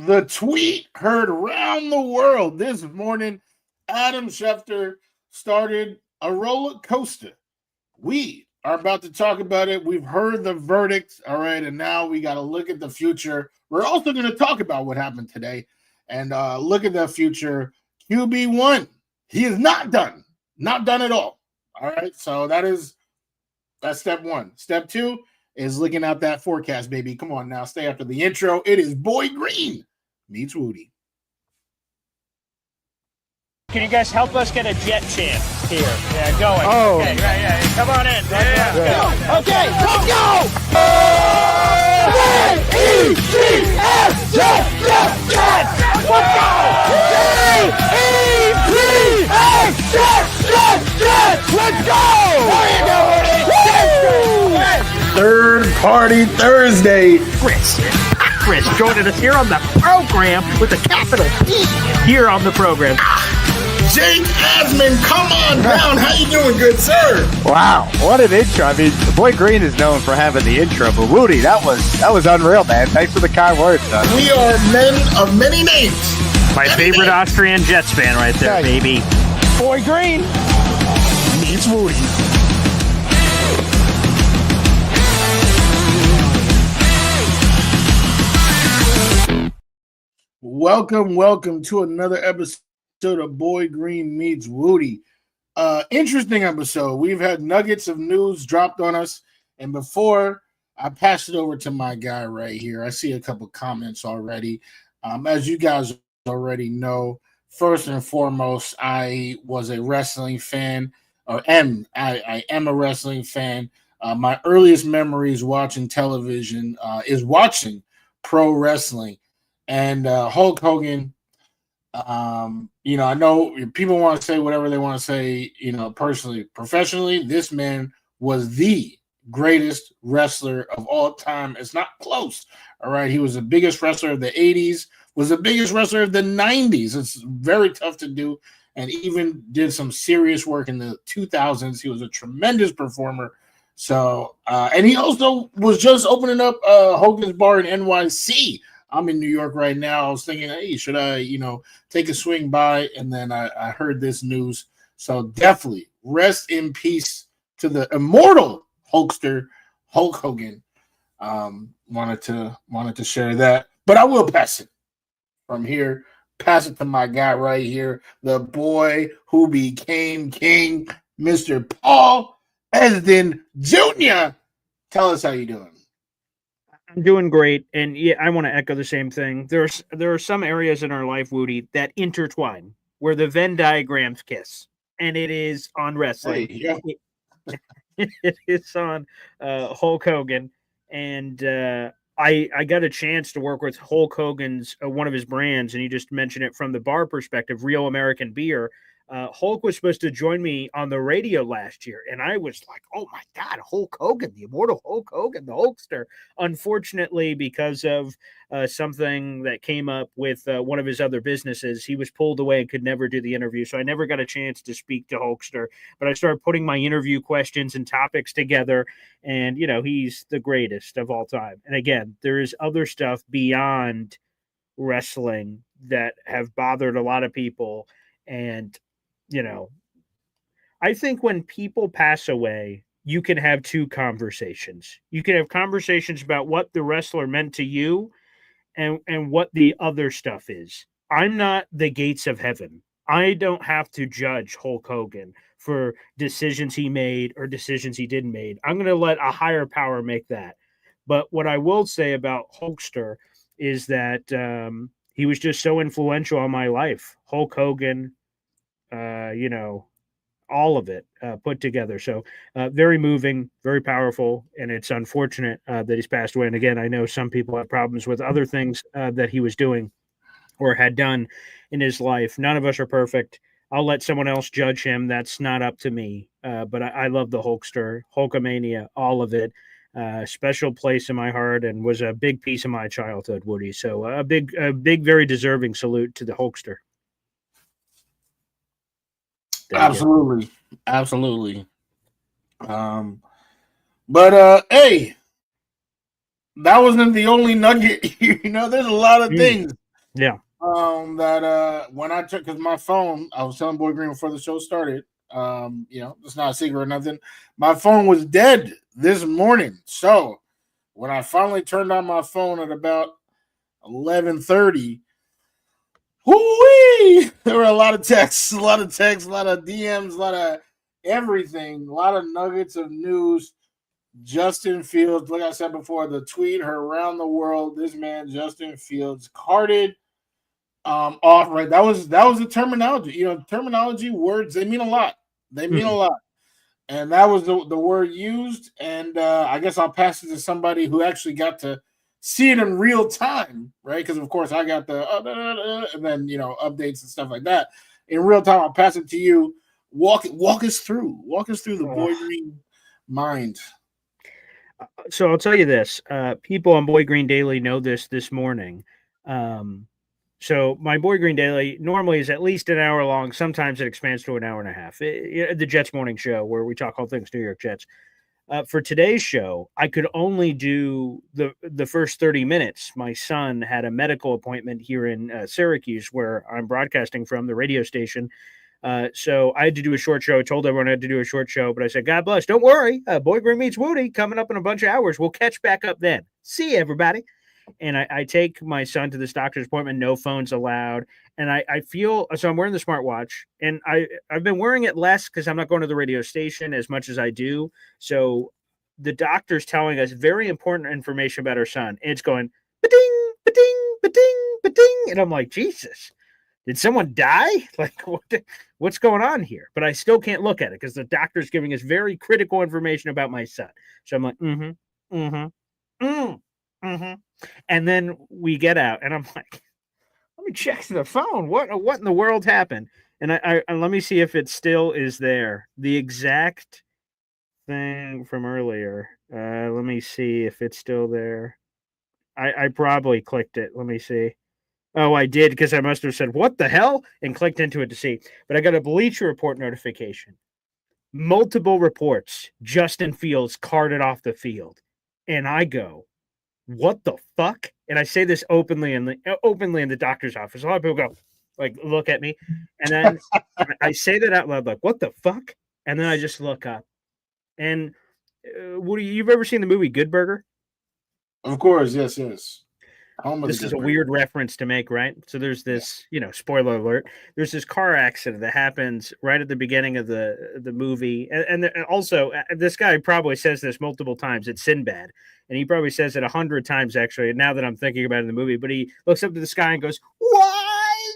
The tweet heard around the world this morning. Adam Schefter started a roller coaster. We are about to talk about it. We've heard the verdict, all right, and now we got to look at the future. We're also going to talk about what happened today and look at the future. QB1, he is not done at all. All right, so that's step one. Step two is looking out that forecast, baby. Come on now, stay after the intro. It is Boy Green meets Wudi. Can you guys help us get a jet chant here? Yeah, going. Oh. Okay, right, yeah. Come on in. Yeah. Okay, let's go! J-E-T-S, jet! Let's go! J-E-T-S, jet! Let's go! Third Party Thursday. Chris joining us here on the program with a capital P here on the program. Jake Asman, come on down. How you doing, good sir? Wow, what an intro. I mean, Boy Green is known for having the intro, but Wudi, that was unreal, man. Thanks for the kind words, son. We are men of many names. My favorite Austrian Jets fan right there, Nice. baby. Boy Green Meets Wudi. Welcome to another episode of Boy Green Meets Wudi. Interesting episode. We've had nuggets of news dropped on us, and before I pass it over to my guy right here, I see a couple comments already. As you guys already know, first and foremost, I was a wrestling fan, or I am a wrestling fan. My earliest memories watching television is watching pro wrestling, and Hulk Hogan. I know people want to say whatever they want to say, personally, professionally, this man was the greatest wrestler of all time. It's not close. All right. He was the biggest wrestler of the 80s, was the biggest wrestler of the 90s. It's very tough to do. And even did some serious work in the 2000s. He was a tremendous performer. So, and he also was just opening up Hogan's Bar in NYC. I'm in New York right now. I was thinking, hey, should I, take a swing by? And then I heard this news. So definitely rest in peace to the immortal Hulkster, Hulk Hogan. Wanted to share that. But I will pass it from here. Pass it to my guy right here, the boy who became king, Mr. Paul Esden Jr. Tell us how you doing. I'm doing great, and yeah, I want to echo the same thing. There are some areas in our life, Wudi, that intertwine, where the Venn diagrams kiss, and it is on wrestling. Hey, yeah. It is on Hulk Hogan, and I got a chance to work with Hulk Hogan's one of his brands, and you just mentioned it from the bar perspective, Real American Beer. Hulk was supposed to join me on the radio last year, and I was like, oh my God, Hulk Hogan, the immortal Hulk Hogan, the Hulkster. Unfortunately, because of something that came up with one of his other businesses, he was pulled away and could never do the interview. So I never got a chance to speak to Hulkster, but I started putting my interview questions and topics together, and, he's the greatest of all time. And again, there is other stuff beyond wrestling that have bothered a lot of people, and I think when people pass away, you can have two conversations. You can have conversations about what the wrestler meant to you and what the other stuff is. I'm not the gates of heaven. I don't have to judge Hulk Hogan for decisions he made or decisions he didn't make. I'm going to let a higher power make that. But what I will say about Hulkster is that he was just so influential on my life. Hulk Hogan, all of it put together. So very moving, very powerful, and it's unfortunate that he's passed away. And again, I know some people have problems with other things that he was doing or had done in his life. None of us are perfect. I'll let someone else judge him. That's not up to me. But I love the Hulkster, Hulkamania, all of it. Special place in my heart, and was a big piece of my childhood, Wudi. So a big, very deserving salute to the Hulkster. Absolutely. Hey, that wasn't the only nugget. There's a lot of things Yeah. That when I took, because my phone, I was telling Boy Green before the show started. It's not a secret or nothing. My phone was dead this morning, so when I finally turned on my phone at about 11:30, whoo-wee! There were a lot of texts, a lot of DMs, a lot of everything, a lot of nuggets of news. Justin Fields, like I said before, the tweet heard around the world. This man, Justin Fields, carted off. Right, that was the terminology. Terminology, words, they mean a lot. They mean a lot, and that was the word used. And I guess I'll pass it to somebody who actually got to see it in real time, right? Because of course I got the and then updates and stuff like that in real time. I'll pass it to you. Walk us through the Boy Green mind. So I'll tell you this: people on Boy Green Daily know this morning. So my Boy Green Daily normally is at least an hour long. Sometimes it expands to an hour and a half. The Jets morning show where we talk all things New York Jets. For today's show, I could only do the first 30 minutes. My son had a medical appointment here in Syracuse, where I'm broadcasting from, the radio station. So I had to do a short show. I told everyone I had to do a short show, but I said, God bless, don't worry. Boy Green meets Wudi coming up in a bunch of hours. We'll catch back up then. See you, everybody. And I take my son to this doctor's appointment, no phones allowed. And I feel, so I'm wearing the smartwatch, and I've been wearing it less because I'm not going to the radio station as much as I do. So the doctor's telling us very important information about our son. And it's going, ba-ding, ba-ding, ba-ding, ba-ding. And I'm like, Jesus, did someone die? Like, what's going on here? But I still can't look at it because the doctor's giving us very critical information about my son. So I'm like, and then we get out, and I'm like, let me check the phone. What in the world happened? And I let me see if it still is there. The exact thing from earlier. Let me see if it's still there. I probably clicked it. Let me see. Oh, I did, because I must have said, what the hell? And clicked into it to see. But I got a Bleacher Report notification. Multiple reports. Justin Fields carted off the field. And I go, what the fuck? And I say this openly in the doctor's office. A lot of people go, like, look at me. And then I say that out loud, like, what the fuck? And then I just look up. And Woody, you've ever seen the movie Good Burger? Of course, yes. This is a weird reference to make, right? So there's this, spoiler alert. There's this car accident that happens right at the beginning of the movie, and also this guy probably says this multiple times. It's Sinbad, and he probably says it 100 times actually. Now that I'm thinking about it in the movie, but he looks up to the sky and goes, "Why?"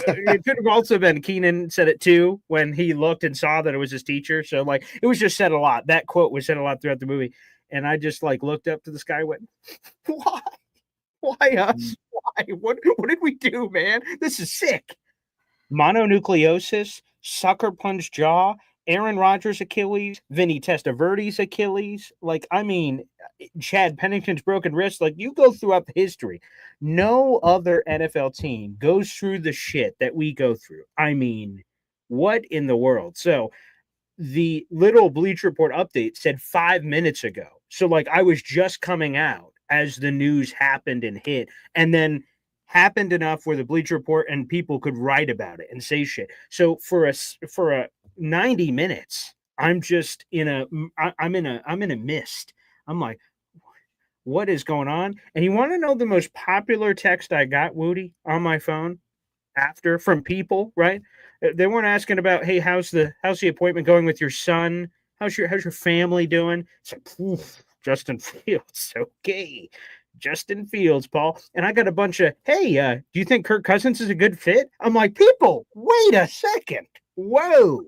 It could have also been Keenan said it too when he looked and saw that it was his teacher. So like it was just said a lot. That quote was said a lot throughout the movie, and I just like looked up to the sky, and went, "Why? Why us? Why? What did we do, man? This is sick." Mononucleosis, sucker punch jaw, Aaron Rodgers' Achilles, Vinny Testaverde's Achilles. Like, I mean, Chad Pennington's broken wrist. Like, you go throughout the history. No other NFL team goes through the shit that we go through. I mean, what in the world? So the little Bleacher Report update said 5 minutes ago. So, like, I was just coming out as the news happened and hit, and then happened enough where the Bleacher Report and people could write about it and say shit. So for a 90 minutes, I'm just in a mist. I'm like, what is going on? And you want to know the most popular text I got, Wudi, on my phone after from people, right? They weren't asking about, hey, how's the appointment going with your son? How's your family doing? It's like, Justin Fields, okay. Justin Fields, Paul. And I got a bunch of, hey, do you think Kirk Cousins is a good fit? I'm like, people, wait a second. Whoa.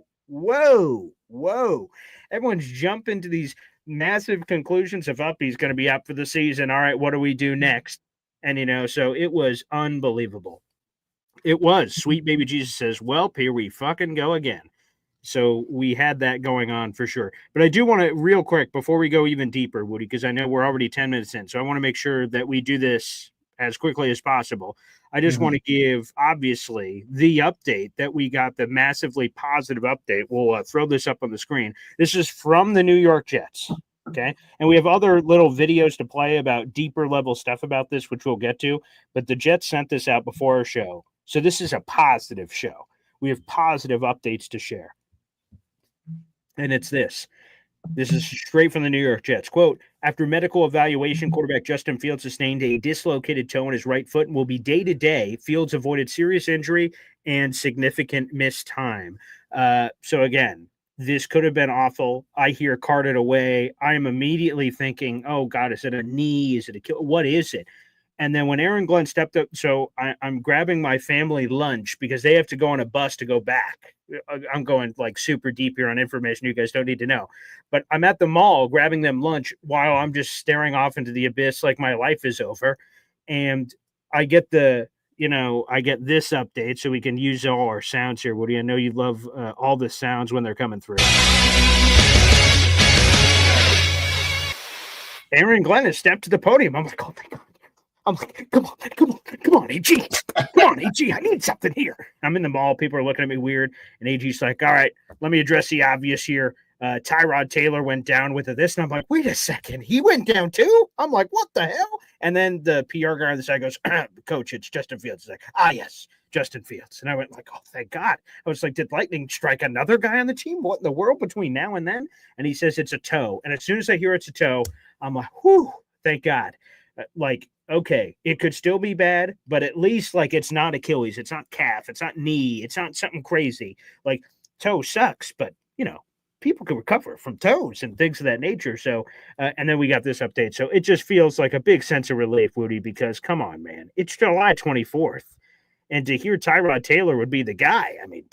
Everyone's jumping to these massive conclusions of he's going to be out for the season. All right, what do we do next? And, so it was unbelievable. It was. Sweet baby Jesus says, well, here we fucking go again. So we had that going on for sure. But I do want to, real quick, before we go even deeper, Woody, because I know we're already 10 minutes in. So I want to make sure that we do this as quickly as possible. I just want to give, obviously, the update that we got, the massively positive update. We'll throw this up on the screen. This is from the New York Jets. Okay. And we have other little videos to play about deeper level stuff about this, which we'll get to. But the Jets sent this out before our show. So this is a positive show. We have positive updates to share. And it's this. This is straight from the New York Jets. Quote, after medical evaluation, quarterback Justin Fields sustained a dislocated toe in his right foot and will be day-to-day. Fields avoided serious injury and significant missed time. So again, this could have been awful. I hear carted away. I'm immediately thinking, oh, God, is it a knee? Is it a kill? What is it? And then when Aaron Glenn stepped up, so I'm grabbing my family lunch because they have to go on a bus to go back. I'm going like super deep here on information you guys don't need to know. But I'm at the mall grabbing them lunch while I'm just staring off into the abyss like my life is over. And I get this update so we can use all our sounds here, Woody. I know you love all the sounds when they're coming through. Aaron Glenn has stepped to the podium. I'm like, oh my God. I'm like, come on, AG. Come on, AG. I need something here. I'm in the mall. People are looking at me weird. And AG's like, all right, let me address the obvious here. Tyrod Taylor went down with this. And I'm like, wait a second. He went down too? I'm like, what the hell? And then the PR guy on the side goes, Coach, it's Justin Fields. He's like, yes, Justin Fields. And I went like, oh, thank God. I was like, did lightning strike another guy on the team? What in the world between now and then? And he says it's a toe. And as soon as I hear it's a toe, I'm like, whew, thank God. Okay, it could still be bad, but at least it's not Achilles, it's not calf, it's not knee, it's not something crazy. Like toe sucks, but people can recover from toes and things of that nature. So, and then we got this update. So it just feels like a big sense of relief, Woody, because come on, man, it's July 24th. And to hear Tyrod Taylor would be the guy. I mean,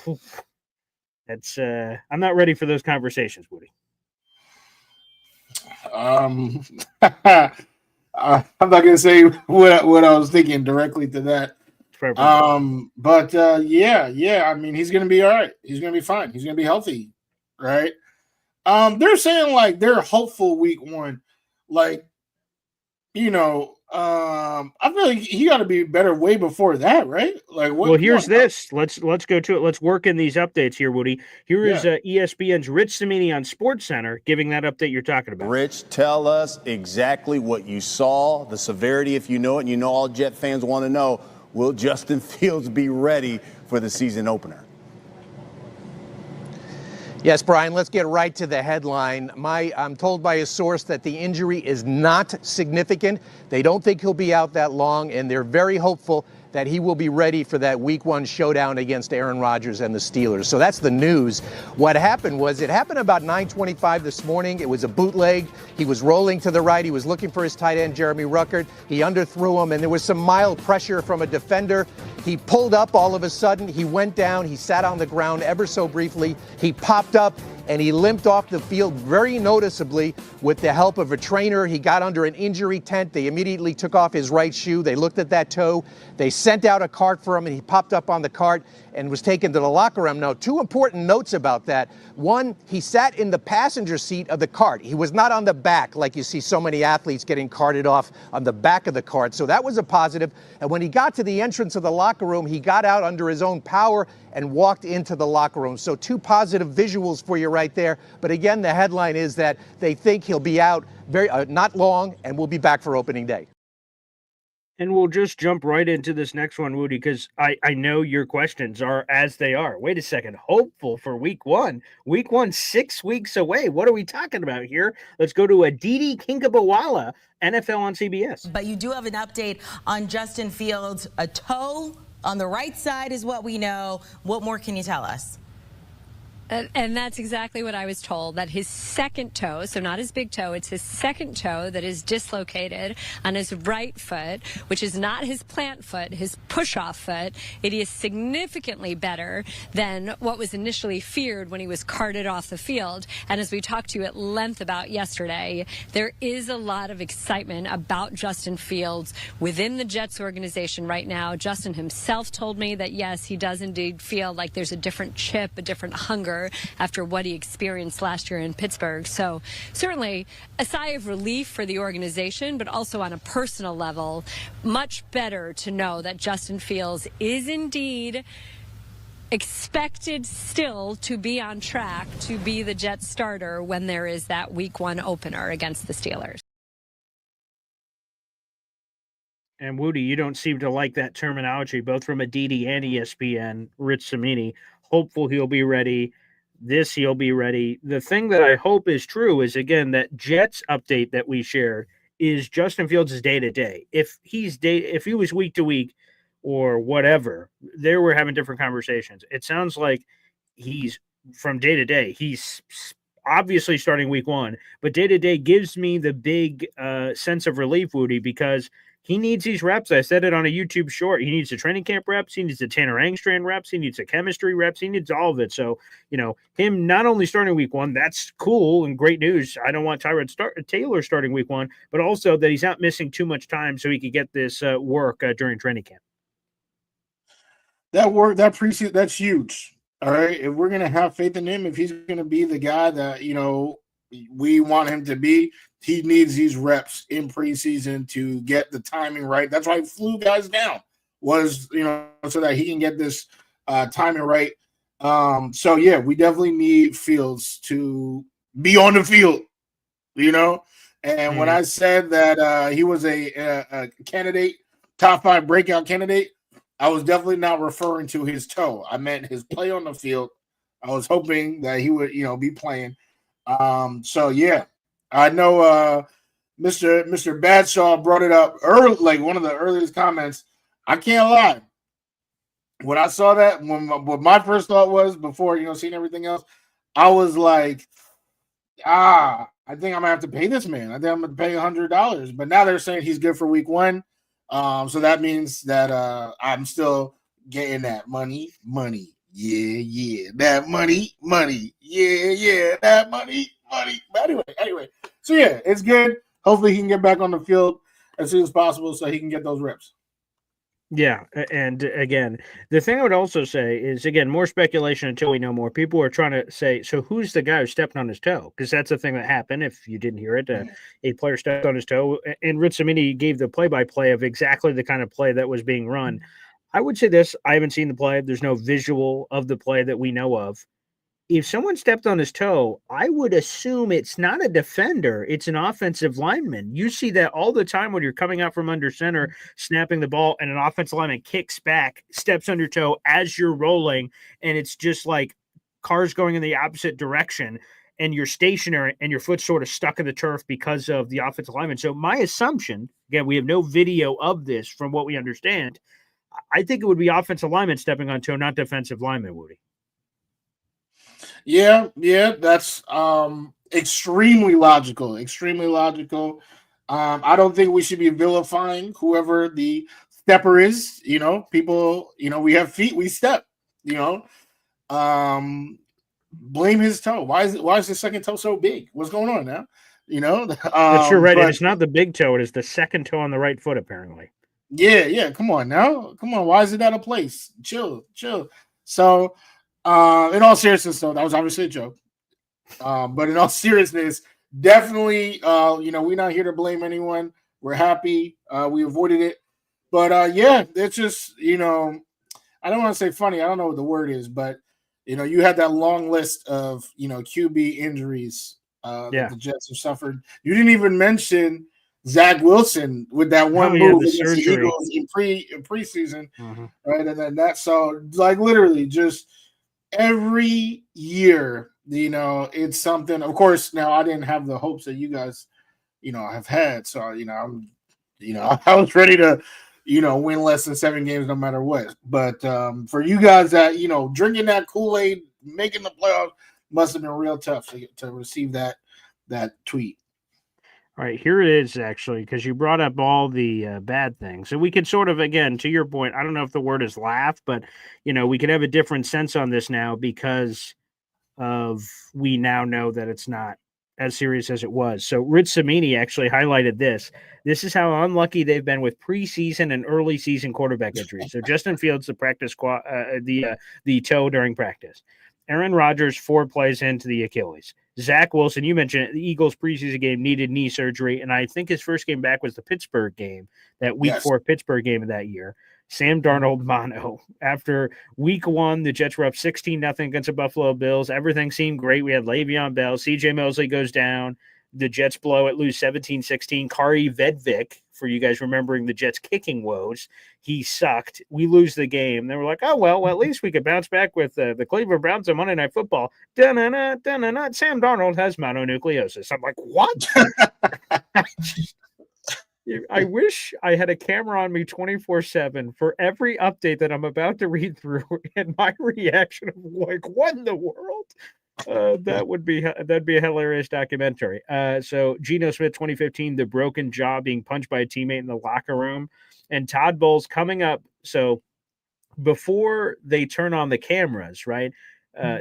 that's, I'm not ready for those conversations, Woody. I'm not gonna say what I was thinking directly to that. But I mean, he's gonna be all right. He's gonna be fine. He's gonna be healthy, right? They're saying they're hopeful week one, I feel like he got to be better way before that, right? Well, here's this. Let's go to it. Let's work in these updates here, Woody. Here is ESPN's Rich Cimini on SportsCenter giving that update you're talking about. Rich, tell us exactly what you saw, the severity, if you know it, and you know all Jet fans want to know. Will Justin Fields be ready for the season opener? Yes, Brian, let's get right to the headline. I'm told by a source that the injury is not significant. They don't think he'll be out that long, and they're very hopeful that he will be ready for that week one showdown against Aaron Rodgers and the Steelers. So that's the news. What happened was it happened about 9:25 this morning. It was a bootleg. He was rolling to the right. He was looking for his tight end, Jeremy Ruckert. He underthrew him, and there was some mild pressure from a defender. He pulled up all of a sudden. He went down. He sat on the ground ever so briefly. He popped up, and he limped off the field very noticeably with the help of a trainer. He got under an injury tent. They immediately took off his right shoe. They looked at that toe. They sent out a cart for him, and he popped up on the cart and was taken to the locker room. Now, two important notes about that. One, he sat in the passenger seat of the cart. He was not on the back like you see so many athletes getting carted off on the back of the cart. So that was a positive. And when he got to the entrance of the locker room, he got out under his own power and walked into the locker room. So two positive visuals for you right there. But again, the headline is that they think he'll be out very not long and will be back for opening day. And we'll just jump right into this next one, Woody, because I know your questions are as they are. Wait a second. Hopeful for week one. Week one, 6 weeks away. What are we talking about here? Let's go to Aditi Kinkabawala, NFL on CBS. But you do have an update on Justin Fields. A toe on the right side is what we know. What more can you tell us? And that's exactly what I was told, that his second toe, so not his big toe, it's his second toe that is dislocated on his right foot, which is not his plant foot, his push-off foot. It is significantly better than what was initially feared when he was carted off the field. And as we talked to you at length about yesterday, there is a lot of excitement about Justin Fields within the Jets organization right now. Justin himself told me that, yes, he does indeed feel like there's a different chip, a different hunger after what he experienced last year in Pittsburgh. So certainly a sigh of relief for the organization, but also on a personal level, much better to know that Justin Fields is indeed expected still to be on track to be the Jets starter when there is that week 1 opener against the Steelers. And Wudi, you don't seem to like that terminology, both from Aditi and ESPN. Rich Cimini, hopeful he'll be ready. He'll be ready. The thing that I hope is true is, again, that Jets update that we shared is Justin Fields' day to day. If he was week to week or whatever, there we're having different conversations. It sounds like he's from day to day. He's obviously starting week 1, but day to day gives me the big sense of relief, Wudi, because he needs these reps. I said it on a YouTube short. He needs the training camp reps. He needs the Tanner Angstrand reps. He needs the chemistry reps. He needs all of it. So, him not only starting week 1, that's cool and great news. I don't want Tyrod Taylor starting week 1, but also that he's not missing too much time so he could get this work during training camp. That preseason, that's huge. All right. If we're going to have faith in him, if he's going to be the guy that, we want him to be, he needs these reps in preseason to get the timing right. That's why he flew guys down, was, so that he can get this timing right. So, yeah, we definitely need Fields to be on the field, And when I said that he was a candidate, top 5 breakout candidate, I was definitely not referring to his toe. I meant his play on the field. I was hoping that he would, be playing. So yeah, I know Mr. Badshaw brought it up early, like one of the earliest comments. I can't lie. When I saw that, what my first thought was before, seeing everything else, I was like, I think I'm gonna have to pay this man. I think I'm gonna pay $100. But now they're saying he's good for week 1. So that means that I'm still getting that money. Yeah, that money. Yeah, that money. But anyway. So yeah, it's good. Hopefully he can get back on the field as soon as possible so he can get those reps. Yeah, and again, the thing I would also say is, again, more speculation until we know more. People are trying to say, so who's the guy who stepped on his toe? Because that's the thing that happened. If you didn't hear it, a player stepped on his toe, and Rich Cimini gave the play-by-play of exactly the kind of play that was being run. I would say this: I haven't seen the play. There's no visual of the play that we know of. If someone stepped on his toe, I would assume it's not a defender. It's an offensive lineman. You see that all the time when you're coming out from under center, snapping the ball, and an offensive lineman kicks back, steps on your toe as you're rolling, and it's just like cars going in the opposite direction, and you're stationary, and your foot's sort of stuck in the turf because of the offensive lineman. So my assumption, again, we have no video of this from what we understand, I think it would be offensive lineman stepping on toe, not defensive lineman, Wudi. Yeah, that's extremely logical. I don't think we should be vilifying whoever the stepper is. People, we have feet, we step. Blame his toe. Why is his second toe so big? What's going on now? That's you're right. And it's not the big toe; it is the second toe on the right foot, apparently. Yeah. Come on now. Come on. Why is it out of place? Chill. So. In all seriousness, though, that was obviously a joke. But in all seriousness, definitely, we're not here to blame anyone. We're happy we avoided it. But yeah, it's just, I don't want to say funny. I don't know what the word is, but you had that long list of QB injuries that the Jets have suffered. You didn't even mention Zach Wilson with that one move against the Eagles in preseason, right? And then literally just. Every year, it's something. Of course, now I didn't have the hopes that you guys, have had. So, I'm, I was ready to, win less than 7 games no matter what. But for you guys that, drinking that Kool-Aid, making the playoffs must have been real tough to receive that tweet. All right, here it is, actually, because you brought up all the bad things. So we could sort of, again, to your point, I don't know if the word is laugh, but, we could have a different sense on this now because we now know that it's not as serious as it was. So Rich Cimini actually highlighted this. This is how unlucky they've been with preseason and early season quarterback injuries. So Justin Fields, the practice the toe during practice. Aaron Rodgers 4 plays into the Achilles. Zach Wilson, you mentioned it, the Eagles preseason game needed knee surgery, and I think his first game back was the Pittsburgh game, that week 4 Pittsburgh game of that year. Sam Darnold mono. After week 1, the Jets were up 16-0 against the Buffalo Bills. Everything seemed great. We had Le'Veon Bell. C.J. Mosley goes down. The Jets blow it, lose 17-16. Kari Vedvik, for you guys remembering the Jets kicking woes, he sucked. We lose the game. They were like, oh, well, at least we could bounce back with the Cleveland Browns on Monday Night Football. Dun-na-na, dun-na-na. Sam Darnold has mononucleosis. I'm like, what? I wish I had a camera on me 24/7 for every update that I'm about to read through, and my reaction of like, what in the world? That'd be a hilarious documentary. So Geno Smith 2015, the broken jaw being punched by a teammate in the locker room, and Todd Bowles coming up. So before they turn on the cameras, right?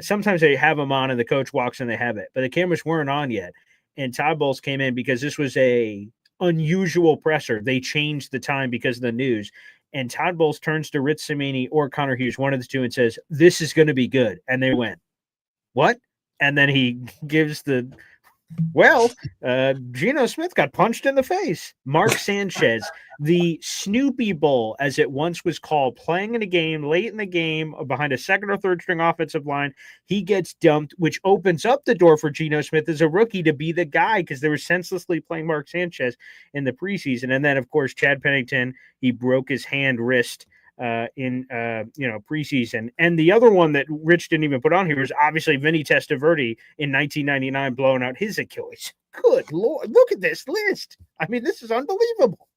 Sometimes they have them on and the coach walks in, they have it, but the cameras weren't on yet. And Todd Bowles came in because this was a unusual presser. They changed the time because of the news. And Todd Bowles turns to Rich Cimini or Connor Hughes, one of the two, and says, "This is going to be good." And they went, "What?" And then he gives the, Geno Smith got punched in the face. Mark Sanchez, the Snoopy Bowl, as it once was called, playing in a game, late in the game, behind a second or third string offensive line. He gets dumped, which opens up the door for Geno Smith as a rookie to be the guy, because they were senselessly playing Mark Sanchez in the preseason. And then, of course, Chad Pennington, he broke his wrist in preseason. And the other one that Rich didn't even put on here was obviously Vinny Testaverde in 1999 blowing out his Achilles. Good Lord, look at this list. I mean, this is unbelievable.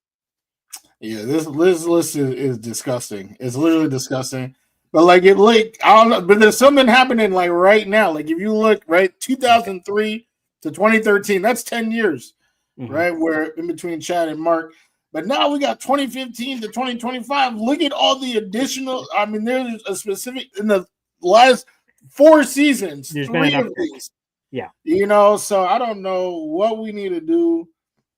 Yeah, this list is disgusting. It's literally disgusting. But I don't know, but there's something happening like right now. Like if you look, right, 2003 to 2013, that's 10 years, right? Where in between Chad and Mark. But now we got 2015 to 2025. Look at all the additional. I mean, there's a specific in the last 4 seasons, There's 3 of these. Yeah. So I don't know what we need to do.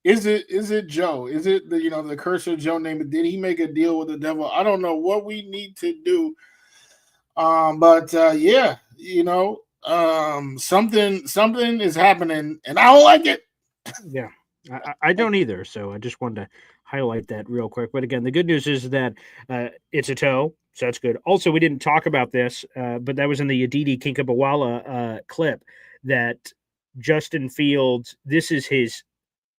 Is it Joe? Is it the curse of Joe name? Did he make a deal with the devil? I don't know what we need to do. Something is happening, and I don't like it. Yeah. I don't either, so I just wanted to highlight that real quick. But again, the good news is that it's a toe, so that's good. Also, we didn't talk about this, but that was in the Aditi Kinkabawala clip that Justin Fields, this is his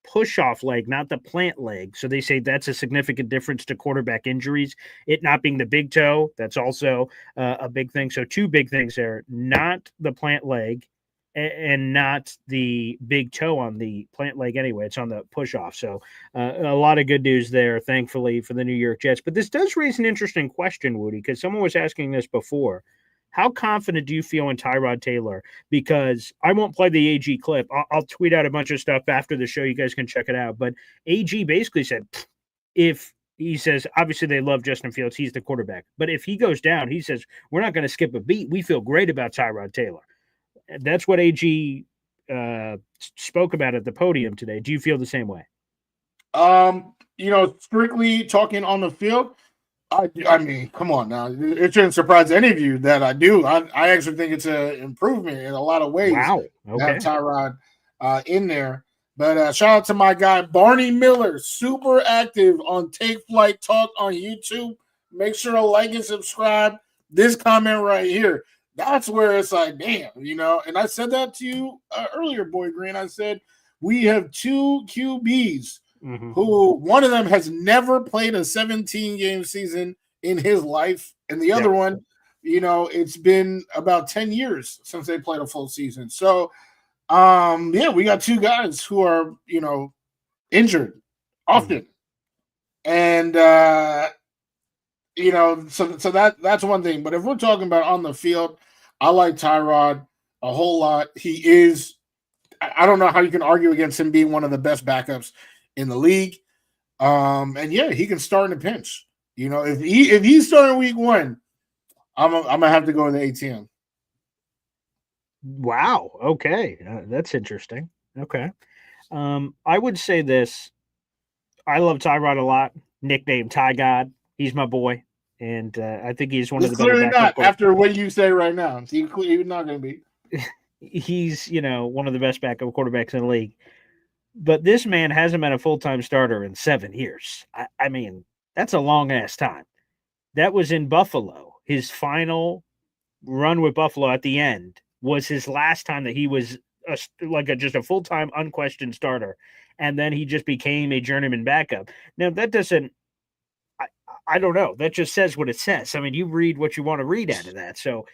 push-off leg, not the plant leg. So they say that's a significant difference to quarterback injuries. It not being the big toe, that's also a big thing. So 2 big things there, not the plant leg, and not the big toe on the plant leg anyway. It's on the push off. So a lot of good news there, thankfully, for the New York Jets. But this does raise an interesting question, Woody, because someone was asking this before. How confident do you feel in Tyrod Taylor? Because I won't play the AG clip. I'll tweet out a bunch of stuff after the show. You guys can check it out. But AG basically said, if he says, obviously they love Justin Fields, he's the quarterback. But if he goes down, he says, we're not going to skip a beat. We feel great about Tyrod Taylor. That's what AG spoke about at the podium today. Do you feel the same way? Strictly talking on the field, I mean, come on now. It shouldn't surprise any of you that I do. I actually think it's an improvement in a lot of ways. Wow. Okay. To have Tyrod in there. But shout out to my guy, Barney Miller, super active on Take Flight Talk on YouTube. Make sure to like and subscribe. This comment right here. That's where it's like, damn, and I said that to you earlier, Boy Green. I said, we have 2 QBs who one of them has never played a 17-game season in his life. And the other one, it's been about 10 years since they played a full season. So, we got 2 guys who are, injured often. And, so that's one thing. But if we're talking about on the field, I like Tyrod a whole lot. He is, I don't know how you can argue against him being one of the best backups in the league. He can start in a pinch. If he's starting week 1, I'm gonna have to go in the ATM. Wow. Okay. That's interesting. Okay. I would say this. I love Tyrod a lot. Nickname Ty God. He's my boy. And I think he's one of the better clearly backup not after what you say right now. He's not going to be. he's, one of the best backup quarterbacks in the league. But this man hasn't been a full-time starter in 7 years. I mean, that's a long-ass time. That was in Buffalo. His final run with Buffalo at the end was his last time that he was just a full-time unquestioned starter. And then he just became a journeyman backup. Now, that doesn't I don't know. That just says what it says. I mean, you read what you want to read out of that. So,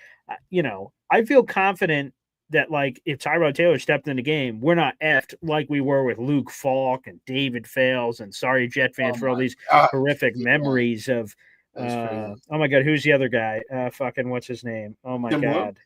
I feel confident that, like, if Tyrod Taylor stepped in the game, we're not effed like we were with Luke Falk and David Fales. And sorry, Jet fans, for all these horrific memories of, oh my God, who's the other guy? Fucking, what's his name? Oh my God.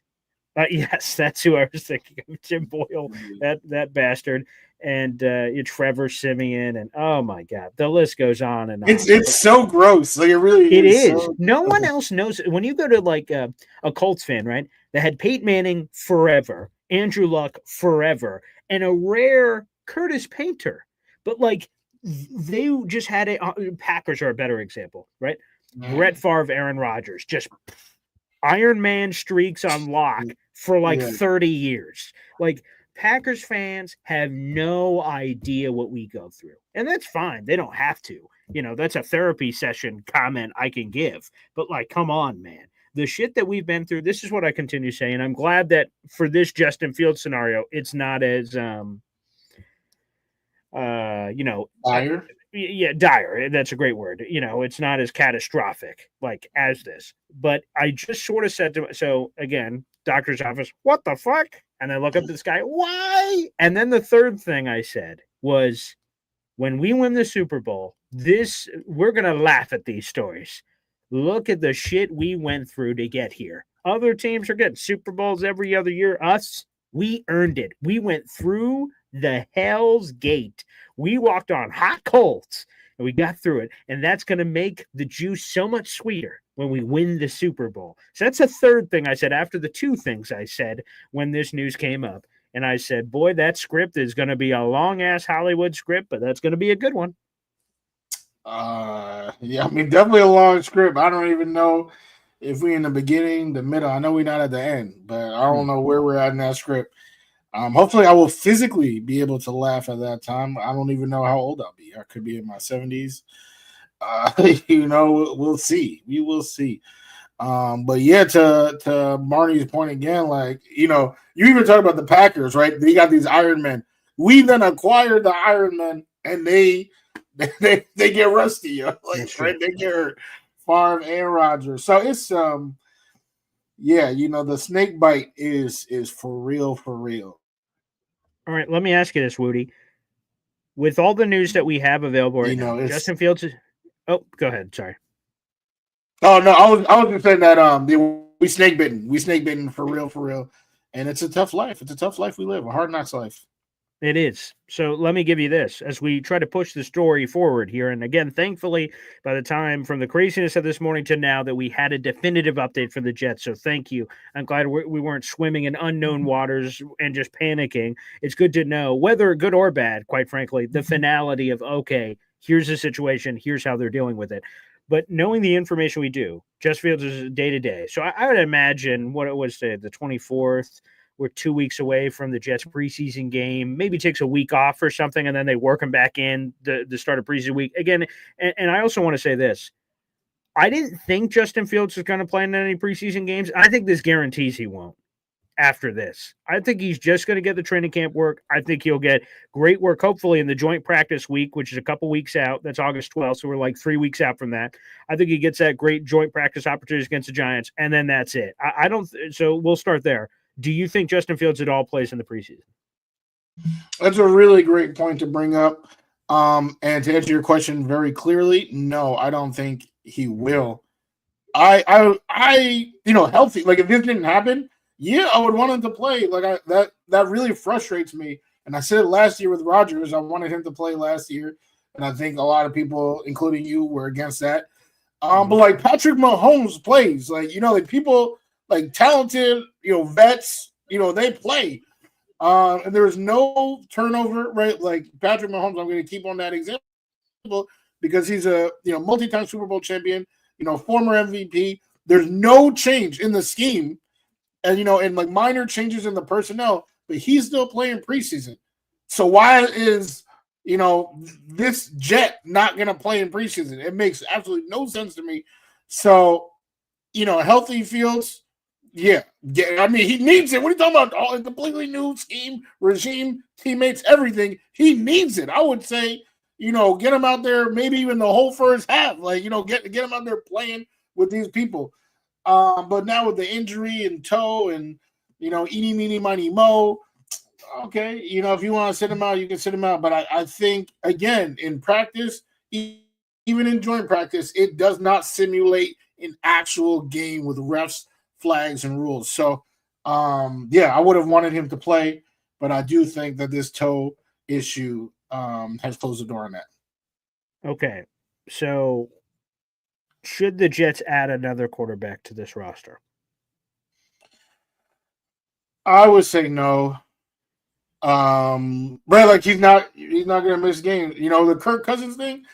Yes, that's who I was thinking of. Jim Boyle, that bastard, and Trevor Simeon, and oh my God, the list goes on and on. It's so gross. Like, it really is. So no one else knows. When you go to like a Colts fan, right? That had Peyton Manning forever, Andrew Luck forever, and a rare Curtis Painter, but like they just had Packers are a better example, right? Brett Favre, Aaron Rodgers, just Iron Man streaks on lock for like 30 years. Like, Packers fans have no idea what we go through. And that's fine. They don't have to. That's a therapy session comment I can give. But, like, come on, man. The shit that we've been through, this is what I continue saying. I'm glad that for this Justin Fields scenario, it's not as, dire. Yeah, dire. That's a great word. It's not as catastrophic like as this. But I just sort of said so again, doctor's office, what the fuck? And I look up to this guy, why? And then the third thing I said was, when we win the Super Bowl, we're gonna laugh at these stories. Look at the shit we went through to get here. Other teams are getting Super Bowls every other year. Us, we earned it. We went through the Hell's Gate. We walked on hot coals and we got through it. And that's going to make the juice so much sweeter when we win the Super Bowl. So that's a third thing I said after the two things I said when this news came up. And I said, boy, that script is going to be a long-ass Hollywood script, but that's going to be a good one. Yeah, I mean, definitely a long script. I don't even know if we in the beginning, the middle. I know we're not at the end, but I don't know where we're at in that script. Hopefully I will physically be able to laugh at that time. I don't even know how old I'll be. I could be in my 70s. We'll see. We will see. But yeah, to Marnie's point again, like, you even talk about the Packers, right? They got these Iron Men. We then acquired the Iron Men, and they get rusty, like, right? They get hurt. Favre and Rodgers. So it's the snake bite is for real, for real. All right, let me ask you this, Wudi. With all the news that we have available right now, Justin Fields is... Oh, go ahead. Sorry. Oh no, I was just saying that we snake bitten for real, and it's a tough life. It's a tough life we live, a hard knocks life. It is. So let me give you this as we try to push the story forward here. And again, thankfully, by the time from the craziness of this morning to now that we had a definitive update for the Jets. So thank you. I'm glad we weren't swimming in unknown waters and just panicking. It's good to know, whether good or bad, quite frankly, the finality of, okay, here's the situation. Here's how they're dealing with it. But knowing the information we do, Justin Fields is day to day. So I would imagine what it was the 24th. We're 2 weeks away from the Jets preseason game. Maybe takes a week off or something, and then they work him back in the start of preseason week again. And I also want to say this: I didn't think Justin Fields was going to play in any preseason games. I think this guarantees he won't. After this, I think he's just going to get the training camp work. I think he'll get great work, hopefully, in the joint practice week, which is a couple weeks out. That's August 12th, so we're like 3 weeks out from that. I think he gets that great joint practice opportunities against the Giants, and then that's it. I don't. So we'll start there. Do you think Justin Fields at all plays in the preseason? That's a really great point to bring up. And to answer your question very clearly, no, I don't think he will. I healthy. Like, if this didn't happen, yeah, I would want him to play. Like, that really frustrates me. And I said it last year with Rodgers. I wanted him to play last year, and I think a lot of people, including you, were against that. But like, Patrick Mahomes plays. Like, like people. Like, talented, vets, they play. And there's no turnover, right? Like, Patrick Mahomes, I'm going to keep on that example because he's a, multi-time Super Bowl champion, former MVP. There's no change in the scheme and and like minor changes in the personnel, but he's still playing preseason. So why is this Jet not going to play in preseason? It makes absolutely no sense to me. So healthy Fields, yeah. I mean, he needs it. What are you talking about? All a completely new scheme, regime, teammates, everything. He needs it. I would say, get him out there, maybe even the whole first half. Like, get him out there playing with these people. But now with the injury and toe and eeny, meeny, miny, mo. Okay, if you want to sit him out, you can sit him out. But I think again in practice, even in joint practice, it does not simulate an actual game with refs, flags, and rules. So, I would have wanted him to play, but I do think that this toe issue has closed the door on that. Okay, so should the Jets add another quarterback to this roster? I would say no. But like he's not gonna miss games. The Kirk Cousins thing.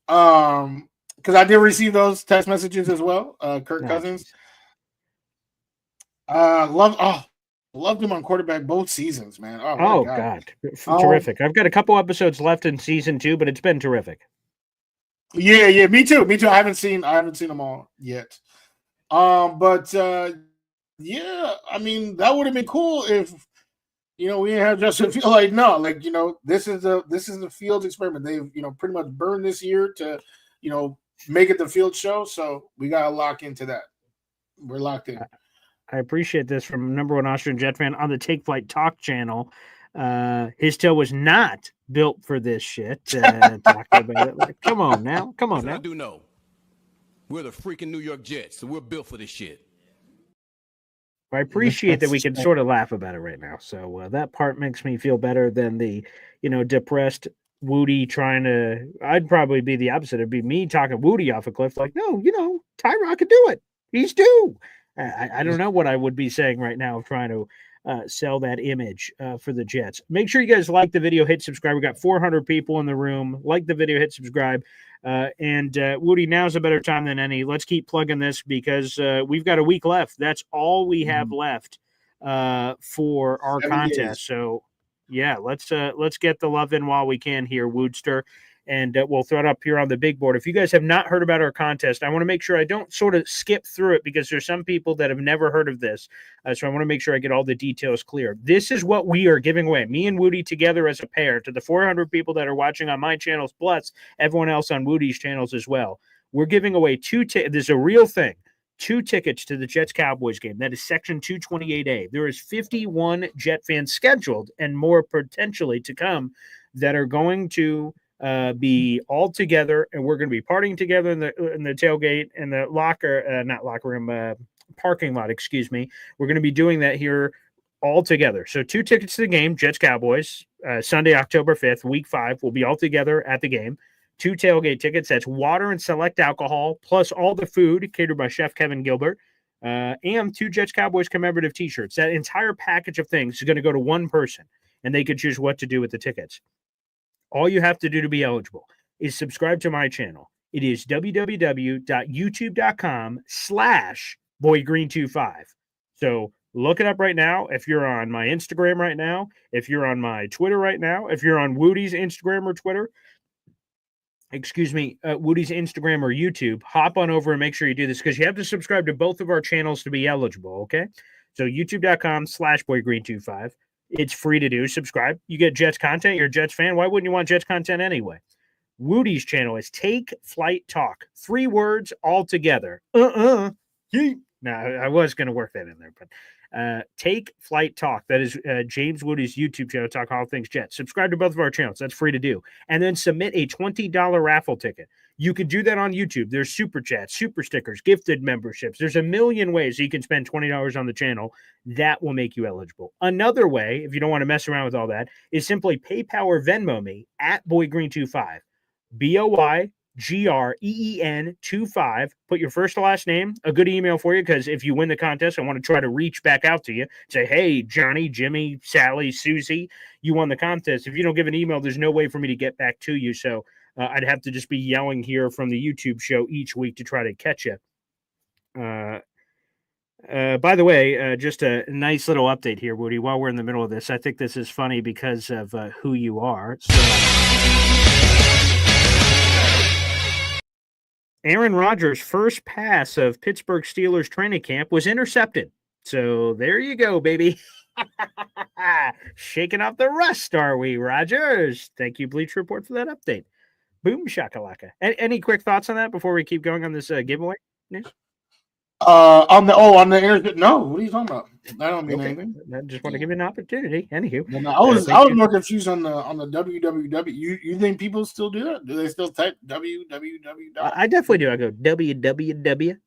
Because I did receive those text messages as well. Kirk Cousins. Loved him on quarterback both seasons, man. Oh my God. Terrific. I've got a couple episodes left in season 2, but it's been terrific. Yeah, me too. I haven't seen them all yet. But I mean that would have been cool if we have Justin Fields. Like no, like this is the Fields experiment. They've pretty much burned this year to make it the Field show. So we gotta lock into that. We're locked in. I appreciate this from number one Austrian Jet fan on the Take Flight Talk channel. His toe was not built for this shit. Talk about it. Like, come on now. I do know we're the freaking New York Jets, so we're built for this shit. I appreciate that we can sort of laugh about it right now. So that part makes me feel better than the, depressed Wudi trying to. I'd probably be the opposite. It'd be me talking Wudi off a cliff. Like, no, Tyrod could do it. He's due. I don't know what I would be saying right now, trying to sell that image for the Jets. Make sure you guys like the video, hit subscribe. We got 400 people in the room. Like the video, hit subscribe. And Wudi, now's a better time than any. Let's keep plugging this because we've got a week left. That's all we have left for our 7 contest. days. So, yeah, let's get the love in while we can here, Woodster. And we'll throw it up here on the big board. If you guys have not heard about our contest, I want to make sure I don't sort of skip through it because there's some people that have never heard of this. So I want to make sure I get all the details clear. This is what we are giving away, me and Wudi together as a pair, to the 400 people that are watching on my channels, plus everyone else on Wudi's channels as well. We're giving away this is a real thing. 2 tickets to the Jets-Cowboys game. That is Section 228A. There is 51 Jet fans scheduled and more potentially to come that are going to be all together, and we're going to be partying together in the tailgate and the parking lot. Excuse me. We're going to be doing that here all together. So 2 tickets to the game, Jets Cowboys, Sunday, October 5th, week 5. We'll be all together at the game. 2 tailgate tickets. That's water and select alcohol, plus all the food catered by Chef Kevin Gilbert, and 2 Jets Cowboys commemorative T-shirts. That entire package of things is going to go to one person, and they could choose what to do with the tickets. All you have to do to be eligible is subscribe to my channel. It is www.youtube.com/boygreen25. So look it up right now. If you're on my Instagram right now, if you're on my Twitter right now, if you're on Woody's Instagram or Twitter, Woody's Instagram or YouTube, hop on over and make sure you do this because you have to subscribe to both of our channels to be eligible, okay? So youtube.com/boygreen25. It's free to do. Subscribe. You get Jets content. You're a Jets fan. Why wouldn't you want Jets content anyway? Woody's channel is Take Flight Talk. 3 words all together. No, I was going to work that in there, but Take Flight Talk. That is James Woody's YouTube channel. Talk all things Jets. Subscribe to both of our channels. That's free to do. And then submit a $20 raffle ticket. You can do that on YouTube. There's super chats, super stickers, gifted memberships. There's a million ways you can spend $20 on the channel. That will make you eligible. Another way, if you don't want to mess around with all that, is simply PayPal or Venmo me at BoyGreen25. BoyGreen25. Put your first and last name, a good email for you, because if you win the contest, I want to try to reach back out to you. Say, hey, Johnny, Jimmy, Sally, Susie, you won the contest. If you don't give an email, there's no way for me to get back to you. So I'd have to just be yelling here from the YouTube show each week to try to catch you. By the way, just a nice little update here, Woody, while we're in the middle of this. I think this is funny because of who you are. So, Aaron Rodgers' first pass of Pittsburgh Steelers training camp was intercepted. So there you go, baby. Shaking off the rust, are we, Rodgers? Thank you, Bleach Report, for that update. Boom shakalaka. Any quick thoughts on that before we keep going on this giveaway news? On the internet. No, what are you talking about? I don't mean anything. I just want to give you an opportunity. Anywho, No, I was more confused on the www. You think people still do that? Do they still type www? I definitely do. I go www.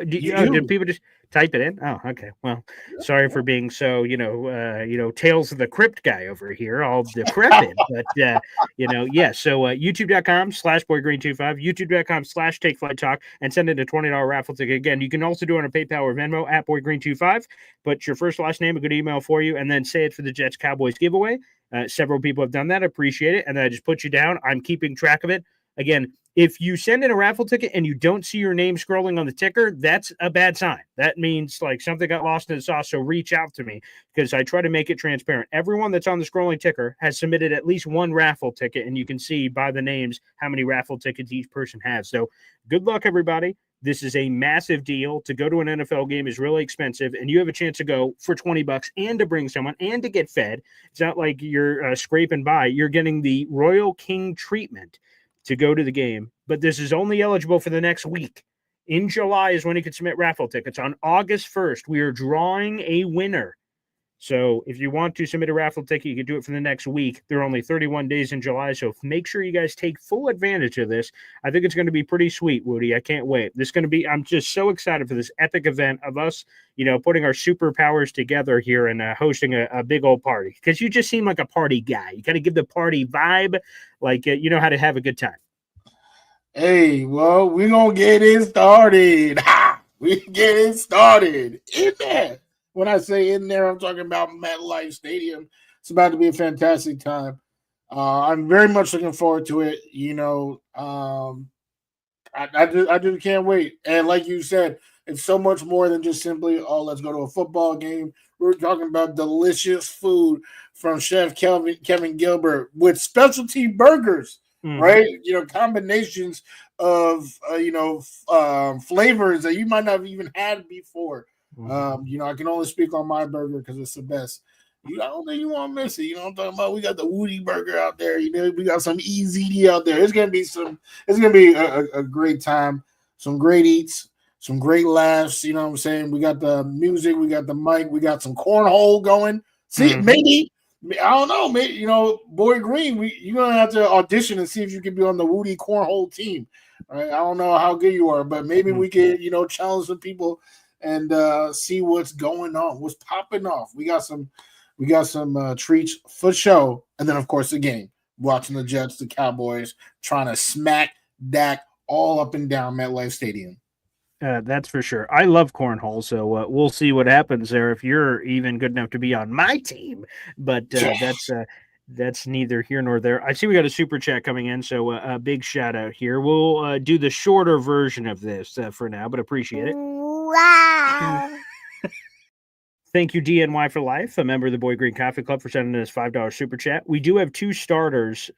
Did people just type it in? Oh, okay. Well, sorry for being so Tales of the Crypt guy over here, all decrepit. But So YouTube.com/BoyGreen25, YouTube.com/TakeFlightTalk, and send in a $20 raffle ticket. Again, you can also do it on PayPal or Venmo at BoyGreen25. But your first last name, a good email for you, and then say it for the Jets Cowboys giveaway. Several people have done that. Appreciate it, and then I just put you down. I'm keeping track of it. Again, if you send in a raffle ticket and you don't see your name scrolling on the ticker, that's a bad sign. That means like something got lost in the sauce. So reach out to me because I try to make it transparent. Everyone that's on the scrolling ticker has submitted at least one raffle ticket, and you can see by the names how many raffle tickets each person has. So good luck, everybody. This is a massive deal. To go to an NFL game is really expensive, and you have a chance to go for $20 and to bring someone and to get fed. It's not like you're scraping by. You're getting the Royal King treatment to go to the game, but this is only eligible for the next week. In July is when you can submit raffle tickets. On August 1st, we are drawing a winner. So if you want to submit a raffle ticket, you can do it for the next week. There are only 31 days in July, so make sure you guys take full advantage of this. I think it's going to be pretty sweet, Woody. I can't wait. I'm just so excited for this epic event of us, putting our superpowers together here and hosting a big old party. Because you just seem like a party guy. You got to give the party vibe, like you know how to have a good time. Hey, well, we're going to get it started. We get it started. In there. When I say in there, I'm talking about MetLife Stadium. It's about to be a fantastic time. I'm very much looking forward to it. I just can't wait. And like you said, it's so much more than just simply, let's go to a football game. We're talking about delicious food from Chef Kevin Gilbert with specialty burgers, right? Combinations of, flavors that you might not have even had before. I can only speak on my burger because it's the best. I don't think you want to miss it. You know what I'm talking about? We got the Wudi burger out there. We got some EZD out there. It's gonna be a great time. Some great eats, some great laughs. You know what I'm saying? We got the music, we got the mic, we got some cornhole going. See, maybe I don't know. Maybe Boy Green. You're gonna have to audition and see if you can be on the Wudi cornhole team. Right? I don't know how good you are, but maybe we could challenge some people and see what's going on, what's popping off. We got some treats for show, and then of course the game. Watching the Jets, the Cowboys, trying to smack Dak all up and down MetLife Stadium. That's for sure. I love cornhole, so we'll see what happens there if you're even good enough to be on my team. But that's neither here nor there. I see we got a super chat coming in, so a big shout out here. We'll do the shorter version of this for now, but appreciate it. Wow. Thank you, DNY for Life, a member of the Boy Green Coffee Club, for sending us $5 super chat. We do have 2 starters.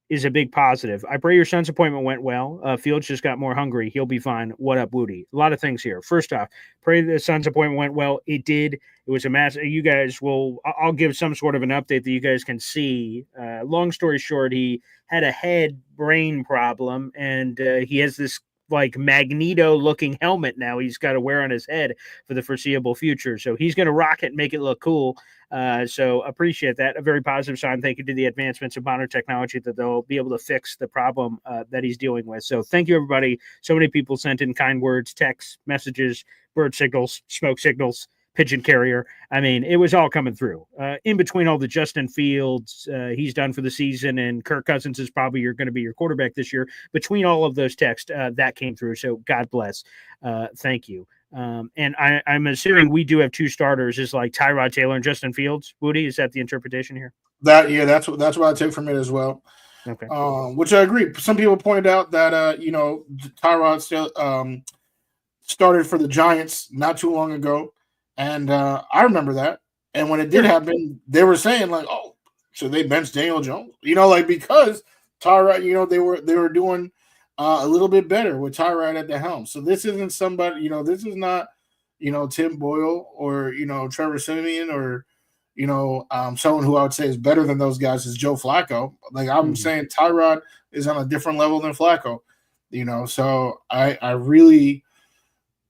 Is a big positive. I pray your son's appointment went well. Fields just got more hungry. He'll be fine. What up, Wudi? A lot of things here. First off, pray the son's appointment went well. It did. It was a massive. You guys will. I'll give some sort of an update that you guys can see. Long story short, he had a head brain problem, and he has this like Magneto looking helmet now he's got to wear on his head for the foreseeable future. So he's going to rock it and make it look cool. So appreciate that. A very positive sign. Thank you to the advancements of modern technology that they'll be able to fix the problem that he's dealing with. So thank you, everybody. So many people sent in kind words, texts, messages, bird signals, smoke signals, pigeon carrier. I mean, it was all coming through. In between all the Justin Fields, he's done for the season, and Kirk Cousins is probably going to be your quarterback this year. Between all of those texts, that came through. So God bless. Thank you. And I'm assuming we do have 2 starters, is like Tyrod Taylor and Justin Fields. Wudi, is that the interpretation here? That's what I take from it as well. Okay. Which I agree. Some people pointed out that Tyrod still started for the Giants not too long ago, and I remember that. And when it did happen, they were saying like, "Oh, so they benched Daniel Jones?" Like because Tyrod, they were doing a little bit better with Tyrod at the helm. So this isn't somebody, this is not, Tim Boyle or Trevor Siemian or someone who I would say is better than those guys is Joe Flacco. Like I'm saying, Tyrod is on a different level than Flacco. So I really,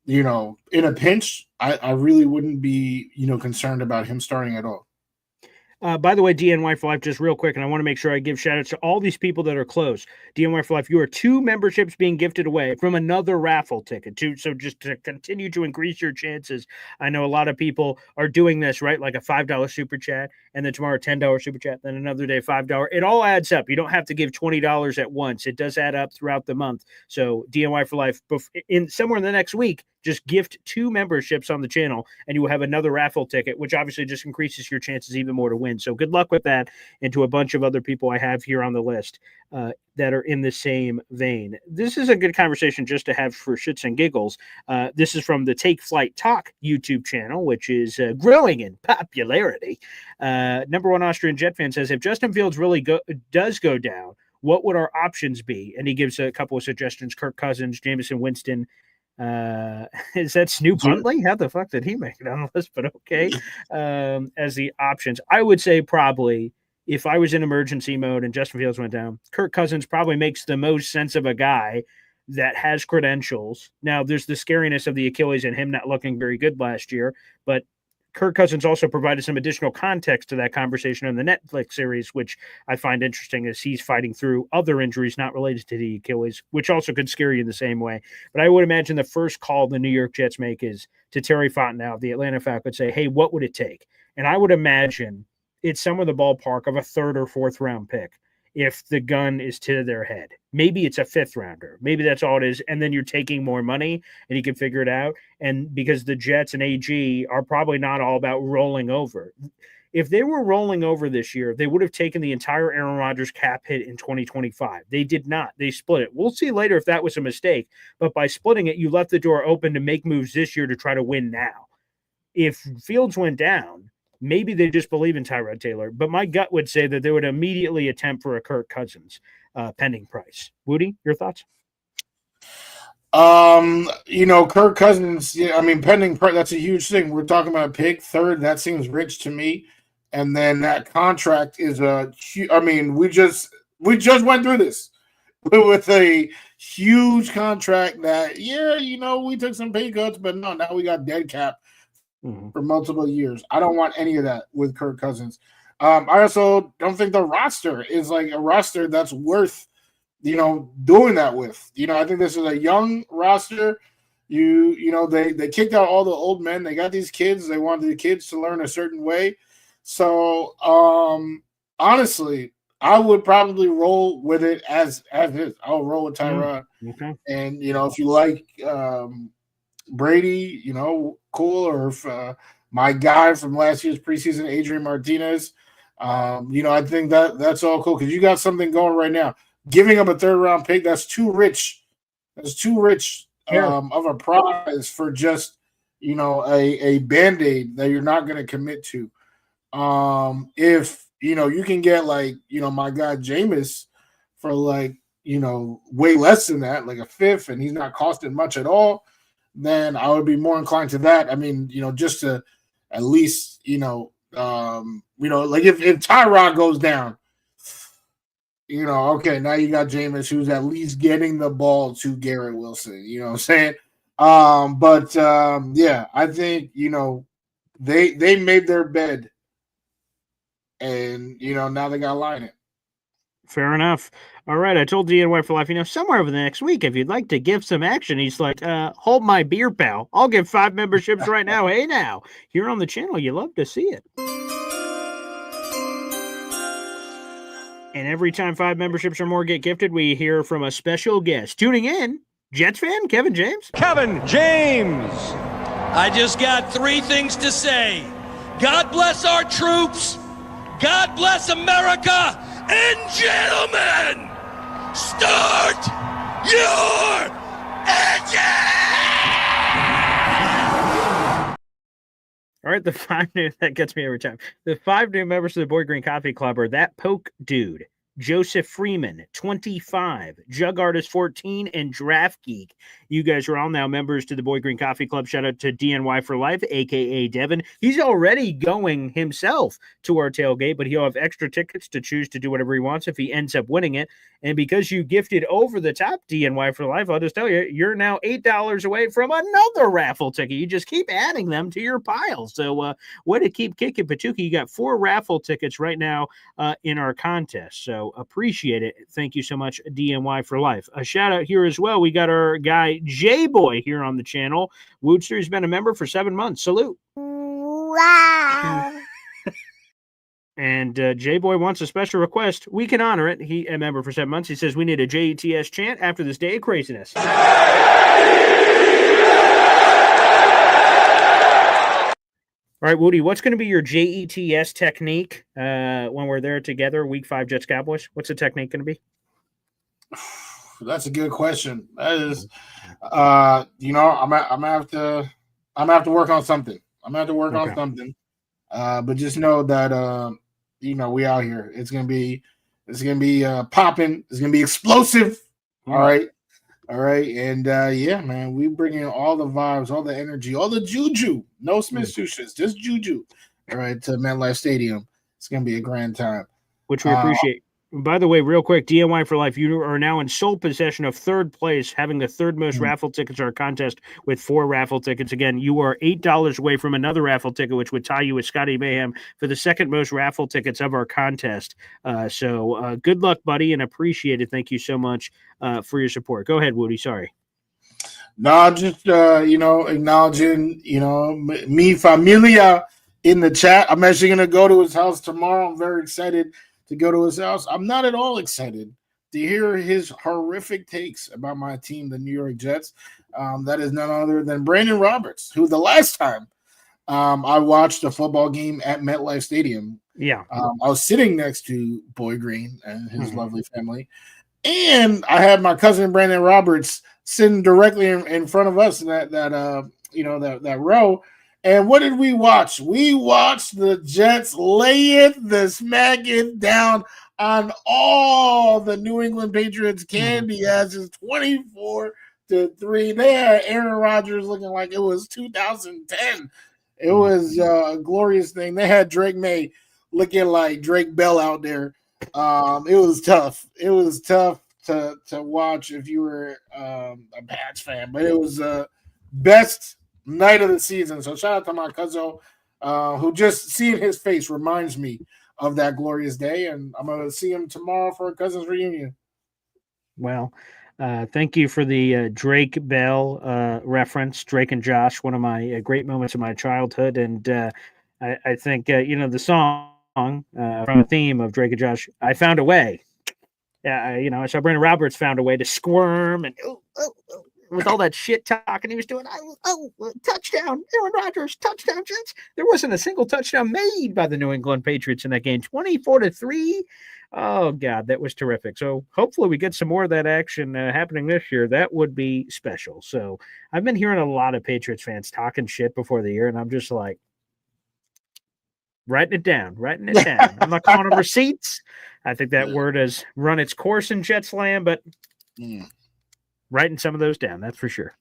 in a pinch, I really wouldn't be, concerned about him starting at all. By the way, DNY for Life, just real quick, and I want to make sure I give shout outs to all these people that are close. DNY for Life, you are 2 memberships being gifted away from another raffle ticket, too. So just to continue to increase your chances, I know a lot of people are doing this, right? Like a $5 super chat, and then tomorrow $10 super chat, then another day $5. It all adds up. You don't have to give $20 at once. It does add up throughout the month. So DNY for Life, somewhere in the next week, just gift 2 memberships on the channel, and you will have another raffle ticket, which obviously just increases your chances even more to win. So good luck with that, and to a bunch of other people I have here on the list that are in the same vein. This is a good conversation just to have for shits and giggles. This is from the Take Flight Talk YouTube channel, which is growing in popularity. Number one Austrian Jet fan says, if Justin Fields really does go down, what would our options be? And he gives a couple of suggestions: Kirk Cousins, Jameson Winston. Is that Snoop Huntley? How the fuck did he make it on the list? But okay. As the options, I would say probably if I was in emergency mode and Justin Fields went down, Kirk Cousins probably makes the most sense of a guy that has credentials. Now, there's the scariness of the Achilles and him not looking very good last year, but Kirk Cousins also provided some additional context to that conversation in the Netflix series, which I find interesting as he's fighting through other injuries not related to the Achilles, which also could scare you in the same way. But I would imagine the first call the New York Jets make is to Terry Fontenot, the Atlanta Falcons, say, hey, what would it take? And I would imagine it's somewhere in the ballpark of a 3rd or 4th round pick if the gun is to their head. Maybe it's a 5th rounder. Maybe that's all it is. And then you're taking more money and you can figure it out. And because the Jets and AG are probably not all about rolling over. If they were rolling over this year, they would have taken the entire Aaron Rodgers cap hit in 2025. They did not. They split it. We'll see later if that was a mistake. But by splitting it, you left the door open to make moves this year to try to win now. If Fields went down, maybe they just believe in Tyrod Taylor, but my gut would say that they would immediately attempt for a Kirk Cousins pending price. Wudi, your thoughts? Kirk Cousins, pending price, that's a huge thing. We're talking about a pick 3rd. That seems rich to me. And then that contract is we just went through this with a huge contract that, we took some pay cuts, but no, now we got dead cap for multiple years. I don't want any of that with Kirk Cousins. I also don't think the roster is like a roster that's worth, doing that with. I think this is a young roster. They kicked out all the old men. They got these kids. They wanted the kids to learn a certain way. So honestly, I would probably roll with it as is. I'll roll with Tyrod. Okay. And if you like Brady, cool, or if my guy from last year's preseason, Adrian Martinez, I think that's all cool because you got something going right now. Giving up a 3rd round pick, that's too rich. That's too rich of a prize for just a Band-Aid that you're not going to commit to. If you can get like my guy Jameis for like way less than that, like a 5th, and he's not costing much at all, then I would be more inclined to that. I mean, just to at least, like if Tyrod goes down, okay, now you got Jameis who's at least getting the ball to Garrett Wilson, you know what I'm saying? Yeah, I think, they made their bed and, now they got to line it. Fair enough. All right. I told DNY for Life, somewhere over the next week, if you'd like to give some action, he's like, hold my beer, pal. I'll give 5 memberships right now. Hey, now, here on the channel, you love to see it. And every time 5 memberships or more get gifted, we hear from a special guest. Tuning in, Jets fan, Kevin James. Kevin James. I just got 3 things to say. God bless our troops. God bless America. And gentlemen, start your engine! right, the 5 new, that gets me every time. The 5 new members of the Boy Green Coffee Club are That Poke Dude, Joseph Freeman, 25, Jug Artist 14, and Draft Geek. You guys are all now members to the Boy Green Coffee Club. Shout out to DNY for Life, aka Devin. He's already going himself to our tailgate, but he'll have extra tickets to choose to do whatever he wants if he ends up winning it. And because you gifted over the top DNY for Life, I'll just tell you, you're now $8 away from another raffle ticket. You just keep adding them to your pile. So way to keep kicking, Patuki. You got 4 raffle tickets right now in our contest. So appreciate it. Thank you so much, DNY for Life. A shout out here as well. We got our guy J-Boy here on the channel. Woodster has been a member for 7 months. Salute. Wow. And J-Boy wants a special request. We can honor it. He a member for 7 months. He says we need a JETS chant after this day of craziness. All right, Woody, what's going to be your JETS technique when we're there together, Week 5 Jets Cowboys? What's the technique going to be? That's a good question. That is, I'm gonna have to work on something. I'm gonna have to work on something. But just know that we out here. It's gonna be popping. It's gonna be explosive. All right. And man, we bring in all the vibes, all the energy, all the juju. No Smith-Schuster's, just juju. All right, to MetLife Stadium. It's gonna be a grand time, which we appreciate. By the way, real quick, DNY for Life, you are now in sole possession of 3rd place, having the 3rd most raffle tickets to our contest with 4 raffle tickets. Again, you are $8 away from another raffle ticket, which would tie you with Scotty Mayhem for the 2nd most raffle tickets of our contest. So good luck, buddy, and appreciate it. Thank you so much for your support. Go ahead, Woody. Sorry. No, just, acknowledging, mi familia in the chat. I'm actually going to go to his house tomorrow. I'm very excited to go to his house. I'm not at all excited to hear his horrific takes about my team, the New York Jets. That is none other than Brandon Roberts, who the last time I watched a football game at MetLife Stadium, I was sitting next to Boy Green and his lovely family, and I had my cousin Brandon Roberts sitting directly in front of us in that row. And what did we watch? We watched the Jets lay the smacking down on all the New England Patriots candy asses, 24-3. They had Aaron Rodgers looking like it was 2010. It was a glorious thing. They had Drake May looking like Drake Bell out there. It was tough. It was tough to watch if you were a Pats fan, but it was best night of the season. So shout out to my cousin who just seeing his face reminds me of that glorious day, and I'm going to see him tomorrow for a cousin's reunion. Well, thank you for the Drake Bell reference. Drake and Josh, one of my great moments of my childhood. And I think, the song from the theme of Drake and Josh, I Found a Way. I saw Brandon Roberts found a way to squirm and with all that shit talking he was doing. Touchdown, Aaron Rodgers, touchdown Jets. There wasn't a single touchdown made by the New England Patriots in that game. 24-3. Oh God, that was terrific. So hopefully we get some more of that action happening this year. That would be special. So I've been hearing a lot of Patriots fans talking shit before the year, and I'm just like writing it down. I'm not calling them receipts. I think that word has run its course in Jets land, but writing some of those down, that's for sure.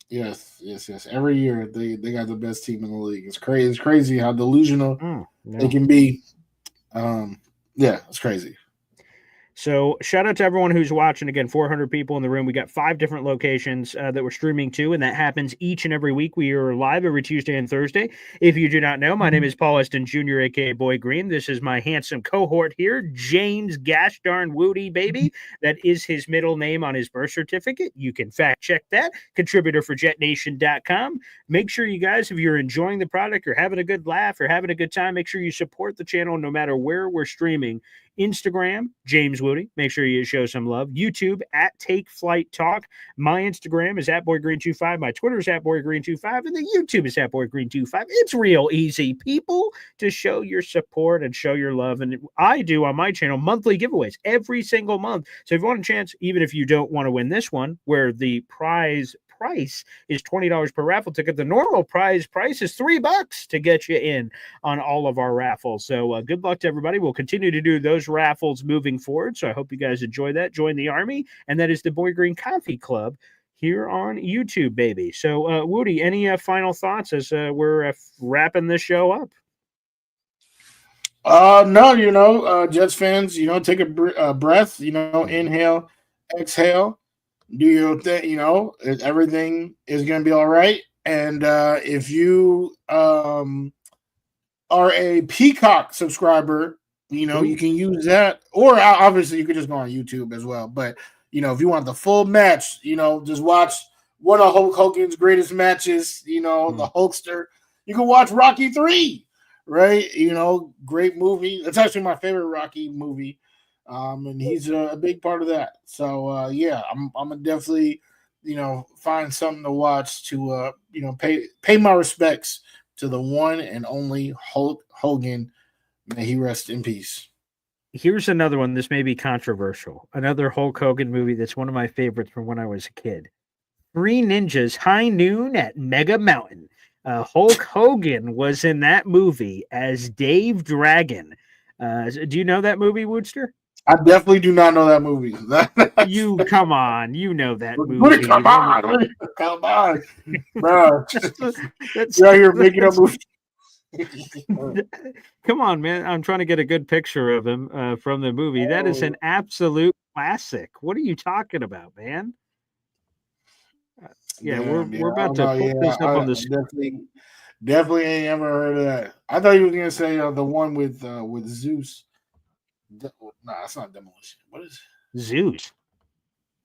Yes. Every year they got the best team in the league. It's crazy. It's crazy how delusional they can be. It's crazy. So shout out to everyone who's watching. Again, 400 people in the room. We got 5 different locations that we're streaming to, and that happens each and every week. We are live every Tuesday and Thursday. If you do not know, my name is Paul Eston Jr., a.k.a. Boy Green. This is my handsome cohort here, James Gosh darn Wudi, baby. That is his middle name on his birth certificate. You can fact check that. Contributor for JetNation.com. Make sure you guys, if you're enjoying the product, you're having a good laugh, or having a good time, make sure you support the channel no matter where we're streaming. Instagram, James Wudi. Make sure you show some love. YouTube, at Take Flight Talk. My Instagram is at BoyGreen25. My Twitter is at BoyGreen25. And the YouTube is at BoyGreen25. It's real easy, people, to show your support and show your love. And I do on my channel monthly giveaways every single month. So if you want a chance, even if you don't want to win this one, where the prize price is $20 per raffle ticket. The normal prize price is $3 to get you in on all of our raffles. So good luck to everybody. We'll continue to do those raffles moving forward. So I hope you guys enjoy that. Join the Army. And that is the Boy Green Coffee Club here on YouTube, baby. So, Wudi, any final thoughts as we're wrapping this show up? No, Jets fans, take a breath, inhale, exhale, do your thing, everything is going to be all right. And if you are a Peacock subscriber, you can use that, or obviously you could just go on YouTube as well. But, if you want the full match, just watch one of Hulk Hogan's greatest matches, the Hulkster. You can watch Rocky 3. Right, great movie. That's actually my favorite Rocky movie, and he's a big part of that. So I'm gonna definitely, find something to watch to pay my respects to the one and only Hulk Hogan. May he rest in peace. Here's another one. This may be controversial. Another Hulk Hogan movie that's one of my favorites from when I was a kid. Three Ninjas High Noon at Mega Mountain. Hulk Hogan was in that movie as Dave Dragon. Do you know that movie, Woodster? I definitely do not know that movie. You come on, you know that movie. Come on, bro. You're out here making up movies. Come on, man. I'm trying to get a good picture of him from the movie. That is an absolute classic. What are you talking about, man? We're about to put this up on the screen. Definitely ain't ever heard of that. I thought you were gonna say the one with Zeus. No, that's not Demolition. What is Zeus?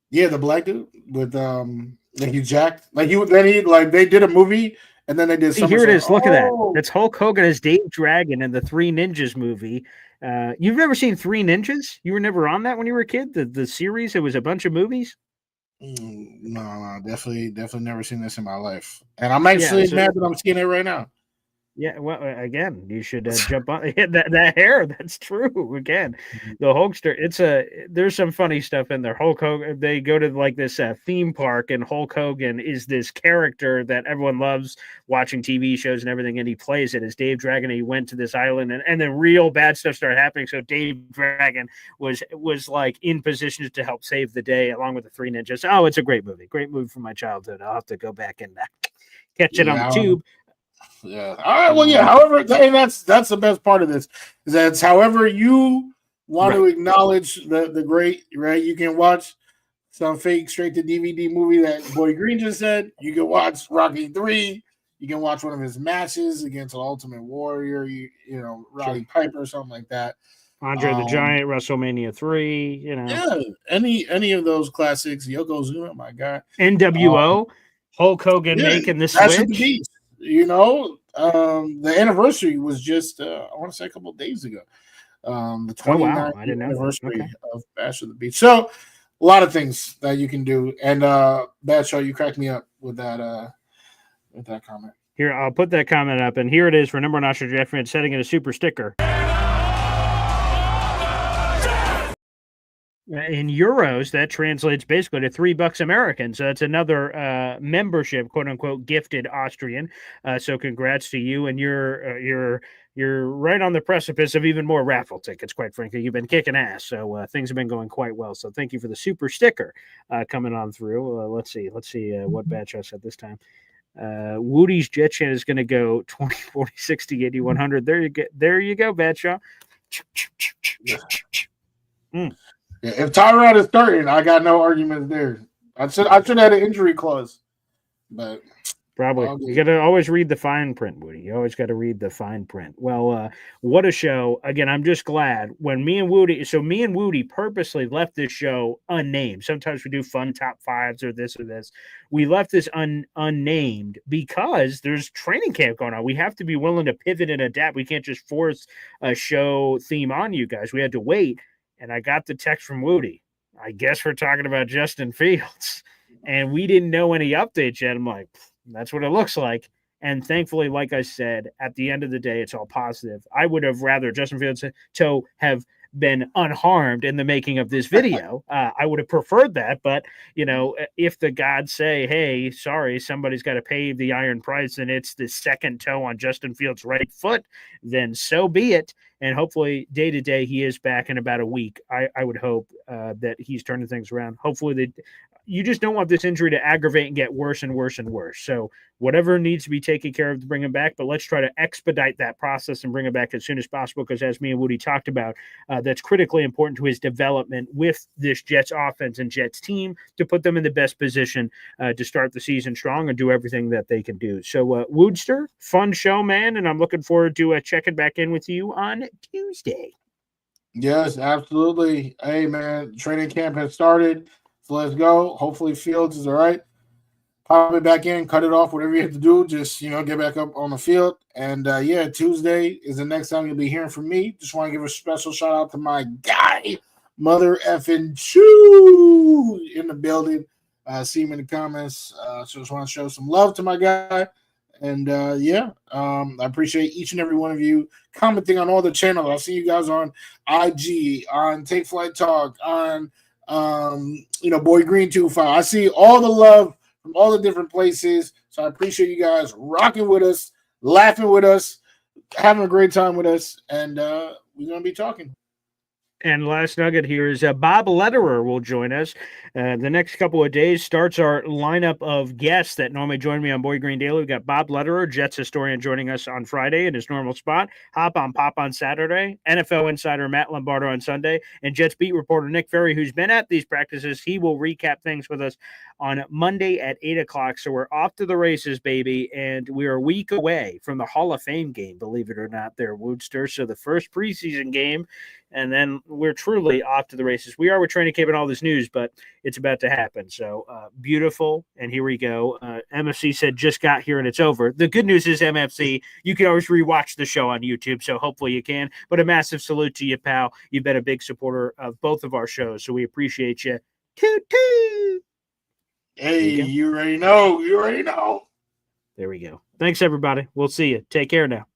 Yeah, the black dude with like he jacked they did a movie and then they did something. Here it is. Look at that. That's Hulk Hogan as Dave Dragon in the Three Ninjas movie. You've never seen Three Ninjas? You were never on that when you were a kid? The series? It was a bunch of movies. No, definitely never seen this in my life, and I'm actually mad that I'm seeing it right now. Yeah, well, again, you should jump on that hair. That's true. Again, the Hulkster. There's some funny stuff in there. Hulk Hogan. They go to like this theme park, and Hulk Hogan is this character that everyone loves watching TV shows and everything, and he plays it as Dave Dragon. And he went to this island, and then real bad stuff started happening. So Dave Dragon was like in position to help save the day, along with the Three Ninjas. Oh, it's a great movie from my childhood. I'll have to go back and catch it on the tube. Yeah. All right. Well, yeah. However, and that's the best part of this is that it's however you want to acknowledge the great. Right. You can watch some fake straight to DVD movie that Boy Green just said. You can watch Rocky 3. You can watch one of his matches against an Ultimate Warrior. Roddy Piper or something like that. Andre the Giant, WrestleMania 3. Yeah. Any of those classics. Yokozuna, my God. NWO. Hulk Hogan making the switch. The anniversary was just I want to say a couple of days ago. The 29th anniversary of Bash of the Beach. So a lot of things that you can do. And Bad Show, you cracked me up with that comment. Here, I'll put that comment up, and here it is for number one Oscar Jeffrey and setting in a super sticker. In euros, that translates basically to $3 American. So that's another membership, quote unquote, gifted Austrian. So congrats to you, and you're right on the precipice of even more raffle tickets. Quite frankly, you've been kicking ass, so things have been going quite well. So thank you for the super sticker coming on through. Let's see what batch I said this time. Woody's Jet Chan is going to go 20, 40, 60, 80, 100. There you go, Badshaw. If Tyrod is starting, I got no arguments there. I should have had an injury clause, but probably you got to always read the fine print, Woody. You always got to read the fine print. Well, what a show! Again, I'm just glad when me and Woody purposely left this show unnamed. Sometimes we do fun top fives or this or this. We left this unnamed because there's training camp going on. We have to be willing to pivot and adapt. We can't just force a show theme on you guys. We had to wait. And I got the text from Wudi. I guess we're talking about Justin Fields. And we didn't know any updates yet. I'm like, that's what it looks like. And thankfully, like I said, at the end of the day, it's all positive. I would have rather Justin Fields to have been unharmed in the making of this video. I would have preferred that, but if the gods say, hey, sorry, somebody's got to pay the iron price and it's the second toe on Justin Fields' right foot, then so be it. And hopefully day to day he is back in about a week. I would hope that he's turning things around. Hopefully you just don't want this injury to aggravate and get worse and worse and worse. So whatever needs to be taken care of to bring him back, but let's try to expedite that process and bring him back as soon as possible, because as me and Wudi talked about, that's critically important to his development with this Jets offense and Jets team to put them in the best position to start the season strong and do everything that they can do. So Woodster, fun show, man, and I'm looking forward to checking back in with you on Tuesday. Yes, absolutely. Hey, man, training camp has started. So let's go. Hopefully Fields is all right. Pop it back in, cut it off, whatever you have to do. Just, get back up on the field. And, Tuesday is the next time you'll be hearing from me. Just want to give a special shout out to my guy, Mother effing Chew, in the building. See him in the comments. So just want to show some love to my guy. And, I appreciate each and every one of you commenting on all the channels. I see you guys on IG, on Take Flight Talk, on Boy Green 25. I see all the love from all the different places. So I appreciate you guys rocking with us, laughing with us, having a great time with us, and we're going to be talking. And last nugget here is Bob Lederer will join us. The next couple of days starts our lineup of guests that normally join me on Boy Green Daily. We've got Bob Lederer, Jets historian, joining us on Friday in his normal spot. Hop on Pop on Saturday. NFL insider Matt Lombardo on Sunday. And Jets beat reporter Nick Ferry, who's been at these practices. He will recap things with us on Monday at 8 o'clock. So we're off to the races, baby. And we are a week away from the Hall of Fame game, believe it or not, there, Woodster. So the first preseason game. And then we're truly off to the races. We are with training camp and all this news, but it's about to happen. So beautiful. And here we go. MFC said just got here and it's over. The good news is, MFC, you can always rewatch the show on YouTube. So hopefully you can. But a massive salute to you, pal. You've been a big supporter of both of our shows. So we appreciate you. Toot toot. Hey, you already know. You already know. There we go. Thanks, everybody. We'll see you. Take care now.